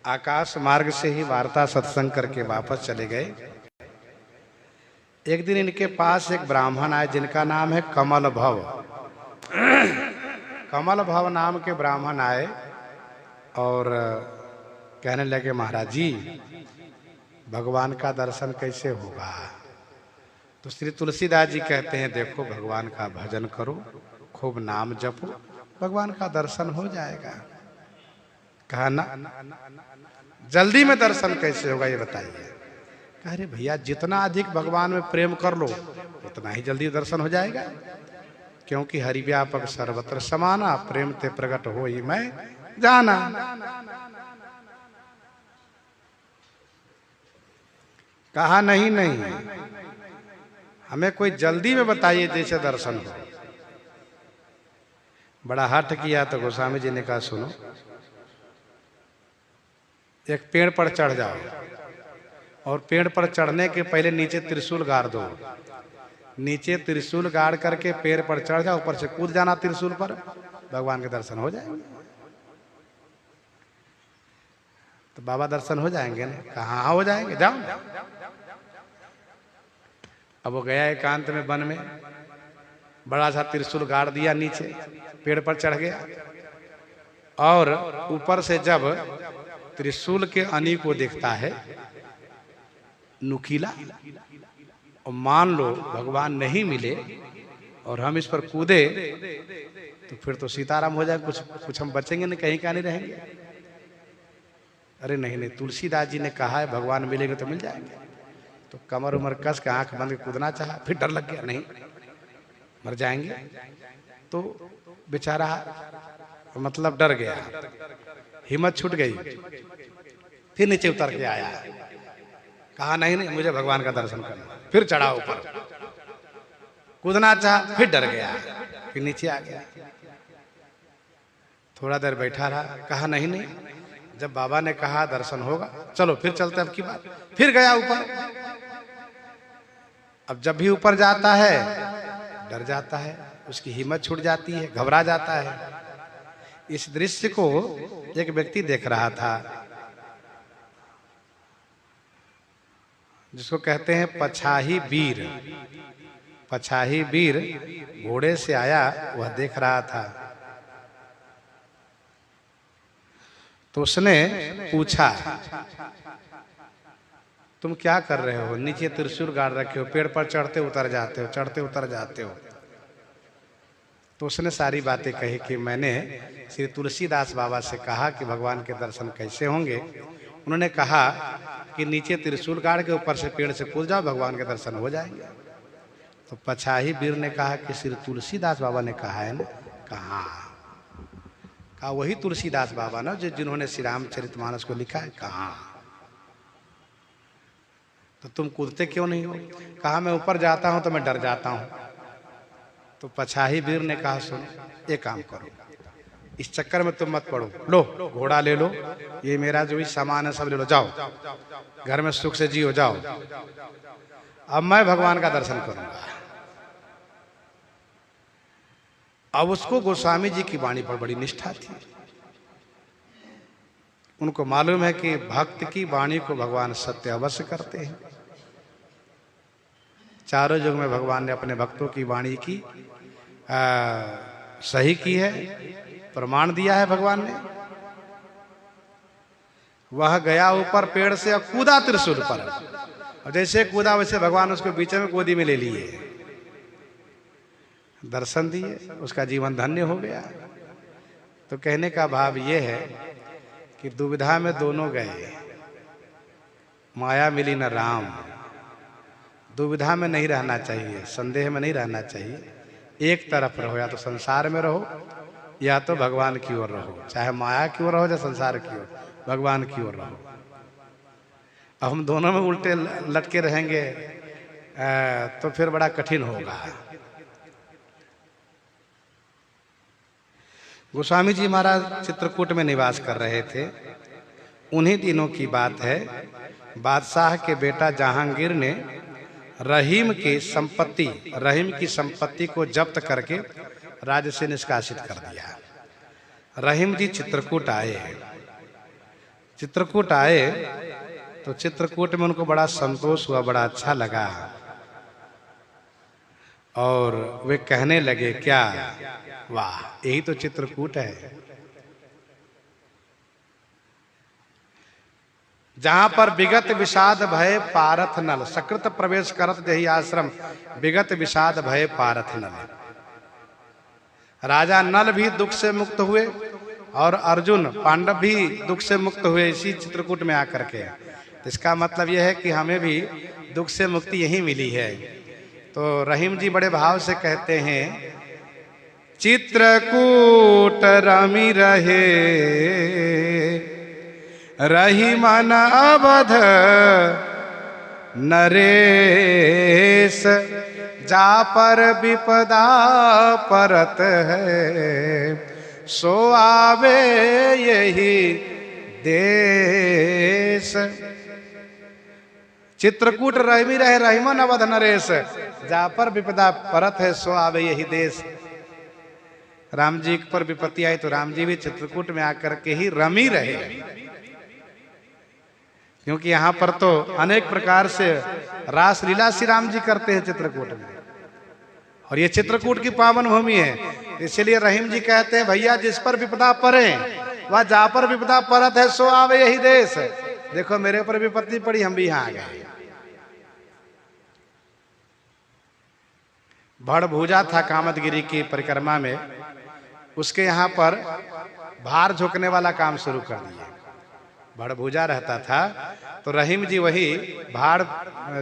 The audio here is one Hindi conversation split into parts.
आकाश मार्ग से ही वार्ता सत्संग करके वापस चले गए। एक दिन इनके पास एक ब्राह्मण आए जिनका नाम है कमल भव। कमल भव नाम के ब्राह्मण आए और कहने लगे, महाराज जी भगवान का दर्शन कैसे होगा? तो श्री तुलसीदास जी कहते हैं, देखो भगवान का भजन करो, खूब नाम जपो, भगवान का दर्शन हो जाएगा। कहा ना, जल्दी में दर्शन कैसे होगा ये बताइए। कह रहे भैया जितना अधिक भगवान में प्रेम कर लो उतना ही जल्दी दर्शन हो जाएगा, क्योंकि हरि व्यापक सर्वत्र समाना, प्रेम ते प्रकट हो ही मैं जाना। कहा नहीं नहीं, हमें कोई जल्दी में बताइए जैसे दर्शन हो। बड़ा हठ किया तो गोस्वामी जी ने कहा, सुनो एक पेड़ पर चढ़ जाओ और पेड़ पर चढ़ने के पहले नीचे त्रिशूल गाड़ दो। नीचे त्रिशूल गाड़ करके पेड़ पर चढ़ जाओ, ऊपर से कूद जाना त्रिशूल पर, भगवान के दर्शन हो जाएंगे। तो बाबा दर्शन हो जाएंगे ना? कहाँ हो जाएंगे, जाओ। अब वो गया एकांत में वन में, बड़ा सा त्रिशूल गाड़ दिया, नीचे पेड़ पर चढ़ गया और ऊपर से जब त्रिशूल के अनी को देखता है नुकीला, और मान लो भगवान नहीं मिले और हम इस पर कूदे तो फिर तो सीताराम हो जाए, कुछ हम बचेंगे नहीं, कहीं का नहीं रहेंगे। अरे नहीं नहीं, तुलसीदास जी ने कहा है भगवान मिलेंगे तो मिल जाएंगे। तो कमर उमर कस के आंख बंद के कूदना चाहा, फिर डर लग गया, नहीं मर जाएंगे। तो बेचारा मतलब डर गया, हिम्मत छूट गई, फिर नीचे उतर के आया। कहा नहीं नहीं, मुझे भगवान का दर्शन करना। फिर चढ़ा ऊपर, कूदना चाहा, फिर डर गया, फिर नीचे आ गया। थोड़ा देर बैठा रहा, कहा नहीं नहीं, जब बाबा ने कहा दर्शन होगा चलो फिर चलते अब की बात। फिर गया ऊपर। अब जब भी ऊपर जाता है डर जाता है, उसकी हिम्मत छूट जाती है, घबरा जाता है। इस दृश्य को एक व्यक्ति देख रहा था जिसको कहते हैं पछाही वीर। पछाही वीर घोड़े से आया, वह देख रहा था। तो उसने पूछा, तुम क्या कर रहे हो? नीचे त्रिशूल गाड़ रखे हो, पेड़ पर चढ़ते उतर जाते हो, चढ़ते उतर जाते हो। तो उसने सारी बातें कही कि मैंने श्री तुलसीदास बाबा से कहा कि भगवान के दर्शन कैसे होंगे। उन्होंने कहा कि नीचे त्रिशूल गाड़ के ऊपर से पेड़ से कूद जाओ, भगवान के दर्शन हो जाएंगे। तो पछाही वीर ने कहा कि श्री तुलसीदास बाबा ने कहा है ना? कहा वही तुलसीदास बाबा ना जिन्होंने श्री रामचरितमानस को लिखा है। कहा तो तुम कूदते क्यों नहीं हो? कहा मैं ऊपर जाता हूं तो मैं डर जाता हूं। तो पछाही वीर ने कहा, सुनो एक काम करो, इस चक्कर में तुम मत पड़ो, लो घोड़ा ले लो, ये मेरा जो भी सामान है सब ले लो, जाओ घर में सुख से जियो, जाओ, अब मैं भगवान का दर्शन करूंगा। अब उसको गोस्वामी जी की वाणी पर बड़ी निष्ठा थी। उनको मालूम है कि भक्त की वाणी को भगवान सत्य अवश्य करते हैं। चारों युग में भगवान ने अपने भक्तों की वाणी की सही की है, प्रमाण दिया है भगवान ने। वह गया ऊपर पेड़ से और कूदा त्रिशूल पर, और जैसे कूदा वैसे भगवान उसको बीच में गोदी में ले लिए, दर्शन दिए, उसका जीवन धन्य हो गया। तो कहने का भाव ये है कि दुविधा में दोनों गए, माया मिली न राम। दुविधा में नहीं रहना चाहिए, संदेह में नहीं रहना चाहिए। एक तरफ रहो, या तो संसार में रहो या तो भगवान की ओर रहो, चाहे माया की ओर रहो या संसार की ओर, भगवान की ओर रहो। अब हम दोनों में उल्टे लटके रहेंगे तो फिर बड़ा कठिन होगा। गोस्वामी जी महाराज चित्रकूट में निवास कर रहे थे। उन्हीं दिनों की बात है, बादशाह के बेटा जहांगीर ने रहीम की संपत्ति को जब्त करके राज्य से निष्कासित कर दिया। रहीम जी चित्रकूट आए हैं। चित्रकूट आए तो चित्रकूट में उनको बड़ा संतोष हुआ, बड़ा अच्छा लगा और वे कहने लगे, क्या वाह, यही तो चित्रकूट है जहां पर विगत विषाद भय पारथ नल, सकृत प्रवेश करत जही आश्रम, विगत विषाद भय पारथ नल। राजा नल भी दुख से मुक्त हुए और अर्जुन पांडव भी दुख से मुक्त हुए इसी चित्रकूट में आकर के। तो इसका मतलब यह है कि हमें भी दुख से मुक्ति यही मिली है। तो रहीम जी बड़े भाव से कहते हैं, चित्रकूट रमी रहे रही मन अवध नरेश, जा पर विपदा परत है, सो आवे यही देश। चित्रकूट रमी रहे रहीमन अवध नरेश, जा पर विपदा परत है, सो आवे यही देश। राम जी पर विपत्ति आई तो राम जी भी चित्रकूट में आकर के ही रमी रहे, क्योंकि यहाँ पर तो अनेक प्रकार से रास लीला श्री राम जी करते हैं चित्रकूट में, और ये चित्रकूट की पावन भूमि है। इसलिए रहीम जी कहते हैं, भैया जिस पर विपदा पड़े वह जा पर विपदा परत है, सो आवे यही देश। देखो मेरे ऊपर विपत्ति पड़ी, हम भी यहाँ आ गए। भड़भुजा था कामदगिरी की परिक्रमा में, उसके यहाँ पर भार झोंकने वाला काम शुरू कर दिया। भड़भुजा रहता था तो रहीम जी वही भार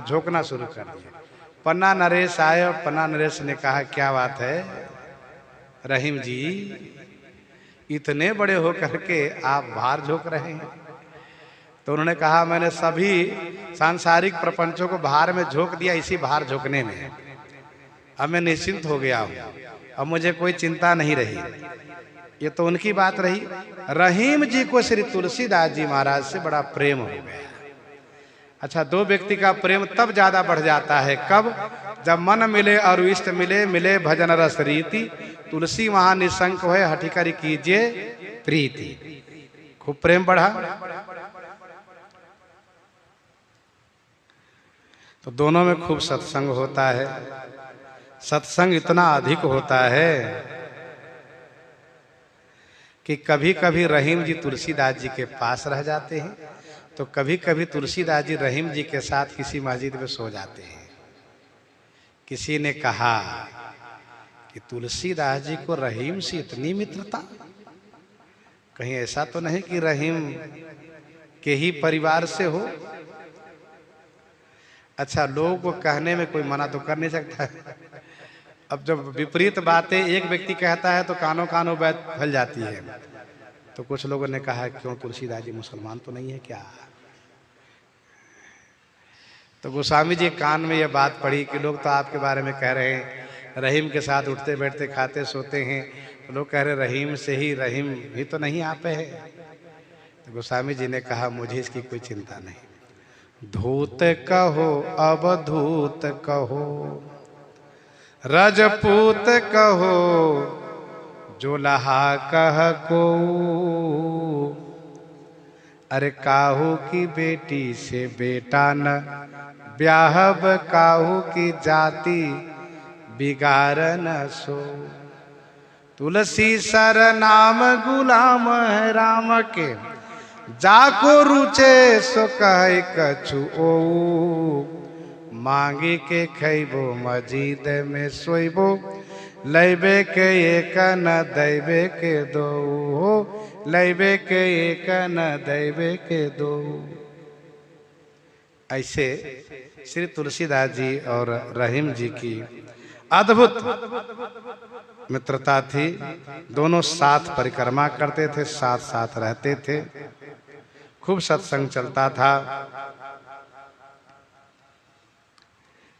झोंकना शुरू कर दिया। पन्ना नरेश आए और पन्ना नरेश ने कहा, क्या बात है रहीम जी, इतने बड़े होकर के आप भार झोंक रहे हैं? तो उन्होंने कहा, मैंने सभी सांसारिक प्रपंचों को भार में झोंक दिया इसी भार झोंकने में। अब मैं निश्चिंत हो गया हूँ, अब मुझे कोई चिंता नहीं रही। ये तो उनकी बात रही। रहीम जी को श्री तुलसीदास जी महाराज से बड़ा प्रेम हो गया। अच्छा, दो व्यक्ति का प्रेम तब ज्यादा बढ़ जाता है कब? जब मन मिले और इष्ट मिले, मिले भजन रस रीति, तुलसी वहां निशंक है, हठी कर कीजिए प्रीति। खूब प्रेम बढ़ा। तो दोनों में खूब सत्संग होता है। सत्संग इतना अधिक होता है कि कभी कभी रहीम जी तुलसीदास जी के पास रह जाते हैं, तो कभी कभी तुलसीदास जी रहीम जी के साथ किसी मस्जिद में सो जाते हैं। किसी ने कहा कि तुलसीदास जी को रहीम से इतनी मित्रता, कहीं ऐसा तो नहीं कि रहीम के ही परिवार से हो? अच्छा, लोगों को कहने में कोई मना तो कर नहीं सकता है। अब जब विपरीत बातें एक व्यक्ति कहता है तो कानों कानों बात फैल जाती है। तो कुछ लोगों ने कहा, क्यों तुलसीदास जी मुसलमान तो नहीं है क्या? तो गोस्वामी जी कान में यह बात पड़ी कि लोग तो आपके बारे में कह रहे हैं रहीम के साथ उठते बैठते खाते सोते हैं, तो लोग कह रहे रहीम से ही, रहीम भी तो नहीं आप है। तो गोस्वामी जी ने कहा, मुझे इसकी कोई चिंता नहीं। धूत कहो अवधूत कहो, रजपूत कहो, जो लहा कह को, अरे काहू की बेटी से बेटा न ब्याहब, काहू की जाति बिगाड़ न सो। तुलसी सर नाम गुलाम है राम के, जाको रुचे सो कह कछु ओ, मांगी के खैबो मजीद में सोइबो, लैबे के एक न दैबे के दो, लैबे के एक न दैबे के दो। ऐसे श्री तुलसीदास जी और रहीम जी की अद्भुत मित्रता थी। दोनों साथ परिक्रमा करते थे, साथ साथ रहते थे, खूब सत्संग चलता था।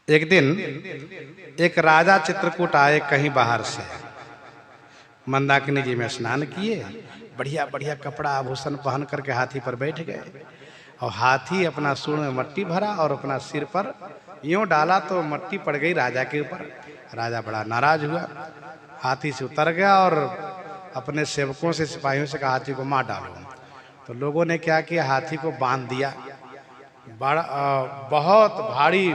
एक दिन एक राजा चित्रकूट आए कहीं बाहर से, मंदाकिनी जी में स्नान किए, बढ़िया बढ़िया कपड़ा आभूषण पहन करके हाथी पर बैठ गए, और हाथी अपना सूंड में मट्टी भरा और अपना सिर पर यूं डाला तो मट्टी पड़ गई राजा के ऊपर। राजा बड़ा नाराज हुआ, हाथी से उतर गया और अपने सेवकों से, सिपाहियों से कहा, हाथी को मार डालो। तो लोगों ने क्या किया, हाथी को बांध दिया बहुत भारी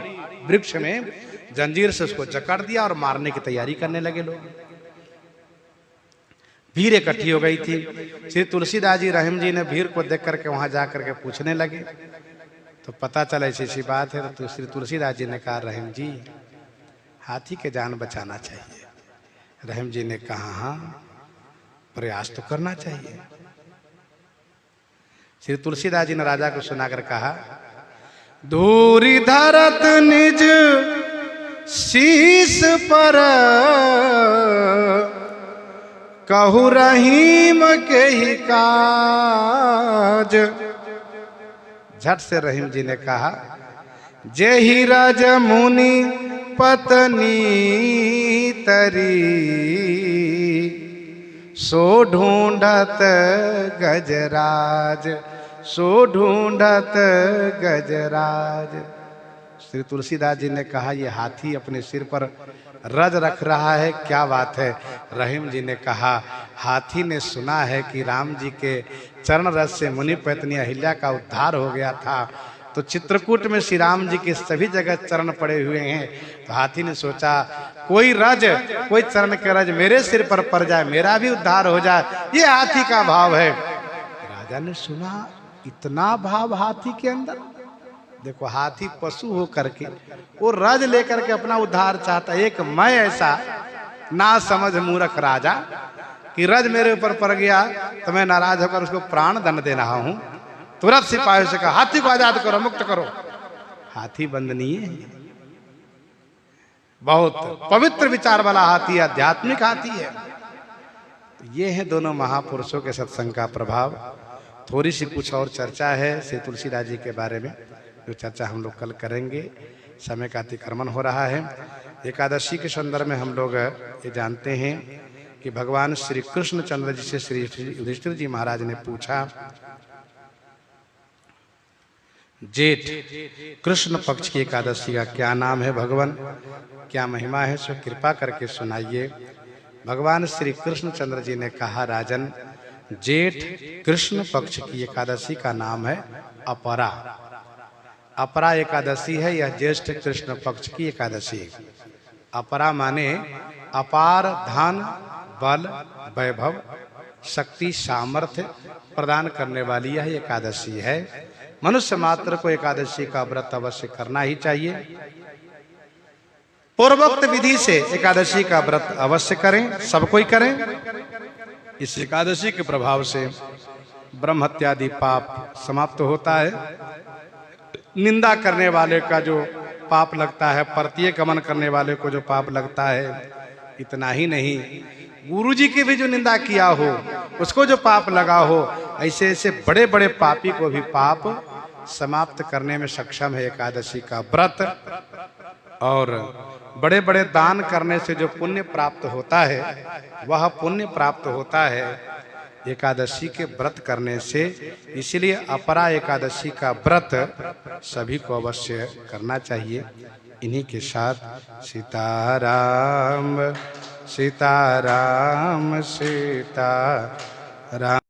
वृक्ष में, जंजीर से उसको जकड़ दिया और मारने की तैयारी करने लगे लोग। भीड़ इकट्ठी हो गई थी। श्री तुलसीदास जी रहीम जी ने भीड़ को देख करके वहां जा करके पूछने लगे, तो पता चला ऐसी बात है। तो श्री तुलसीदास जी ने कहा, रहीम जी हाथी के जान बचाना चाहिए। रहीम जी ने कहा, हाँ प्रयास तो करना चाहिए। श्री तुलसीदास जी ने राजा को सुनाकर कहा, धूरी धरत निज शीस पर, कहु रहीम के ही काज। झट से रहीम जी ने कहा, जेहि राज मुनि पत्नी तरी, सो ढूंढत गजराज, सो ढूंढत गजराज। श्री तुलसीदास जी ने कहा, ये हाथी अपने सिर पर रज रख रहा है, क्या बात है। रहीम जी ने कहा, हाथी ने सुना है कि राम जी के चरण रस से मुनि पत्नी अहिल्या का उद्धार हो गया था, तो चित्रकूट में श्री राम जी के सभी जगह चरण पड़े हुए हैं। तो हाथी ने सोचा, कोई रज, कोई चरण के रज मेरे सिर पर पड़ जाए, मेरा भी उद्धार हो जाए, ये हाथी का भाव है। राजा ने सुना, इतना भाव हाथी के अंदर। देखो, हाथी पशु हो करके वो रज लेकर के अपना उद्धार चाहता है। एक मैं ऐसा ना समझ मूर्ख राजा कि रज मेरे ऊपर पड़ गया तो मैं नाराज होकर उसको प्राण दंड दे रहा हूं। तुरंत सिपाहियों से कहा, हाथी को आजाद करो, मुक्त करो। हाथी बंदनीय है, बहुत पवित्र विचार वाला हाथी, आध्यात्मिक हाथी है। तो ये है दोनों महापुरुषों के सत्संग का प्रभाव। थोड़ी सी कुछ और चर्चा है श्री तुलसीदास जी के बारे में, जो चर्चा हम लोग कल करेंगे। समय का अतिक्रमण हो रहा है। एकादशी के संदर्भ में हम लोग ये जानते हैं कि भगवान श्री कृष्ण चंद्र जी से श्री युधिष्ठिर जी महाराज ने पूछा, जेठ कृष्ण पक्ष की एकादशी का क्या नाम है भगवान, क्या महिमा है, सो कृपा करके सुनाइए। भगवान श्री कृष्ण चंद्र जी ने कहा, राजन जेठ कृष्ण पक्ष की एकादशी का नाम है अपरा। अपरा एकादशी है, यह ज्येष्ठ कृष्ण पक्ष की एकादशी। अपरा माने अपार धन बल वैभव शक्ति सामर्थ्य प्रदान करने वाली यह एकादशी है। मनुष्य मात्र को एकादशी का व्रत अवश्य करना ही चाहिए। पूर्वोक्त विधि से एकादशी का व्रत अवश्य करें, सब कोई करें। इस एकादशी के प्रभाव से ब्रह्म हत्यादि पाप समाप्त होता है। निंदा करने वाले का जो पाप लगता है, परतीय गमन करने वाले को जो पाप लगता है, इतना ही नहीं, गुरुजी की भी जो निंदा किया हो उसको जो पाप लगा हो, ऐसे ऐसे बड़े बड़े पापी को भी पाप समाप्त करने में सक्षम है एकादशी का व्रत। और बड़े बड़े दान करने से जो पुण्य प्राप्त होता है, वह पुण्य प्राप्त होता है एकादशी के व्रत करने से। इसलिए अपरा एकादशी का व्रत सभी को अवश्य करना चाहिए। इन्हीं के साथ सीताराम सीताराम सीताराम।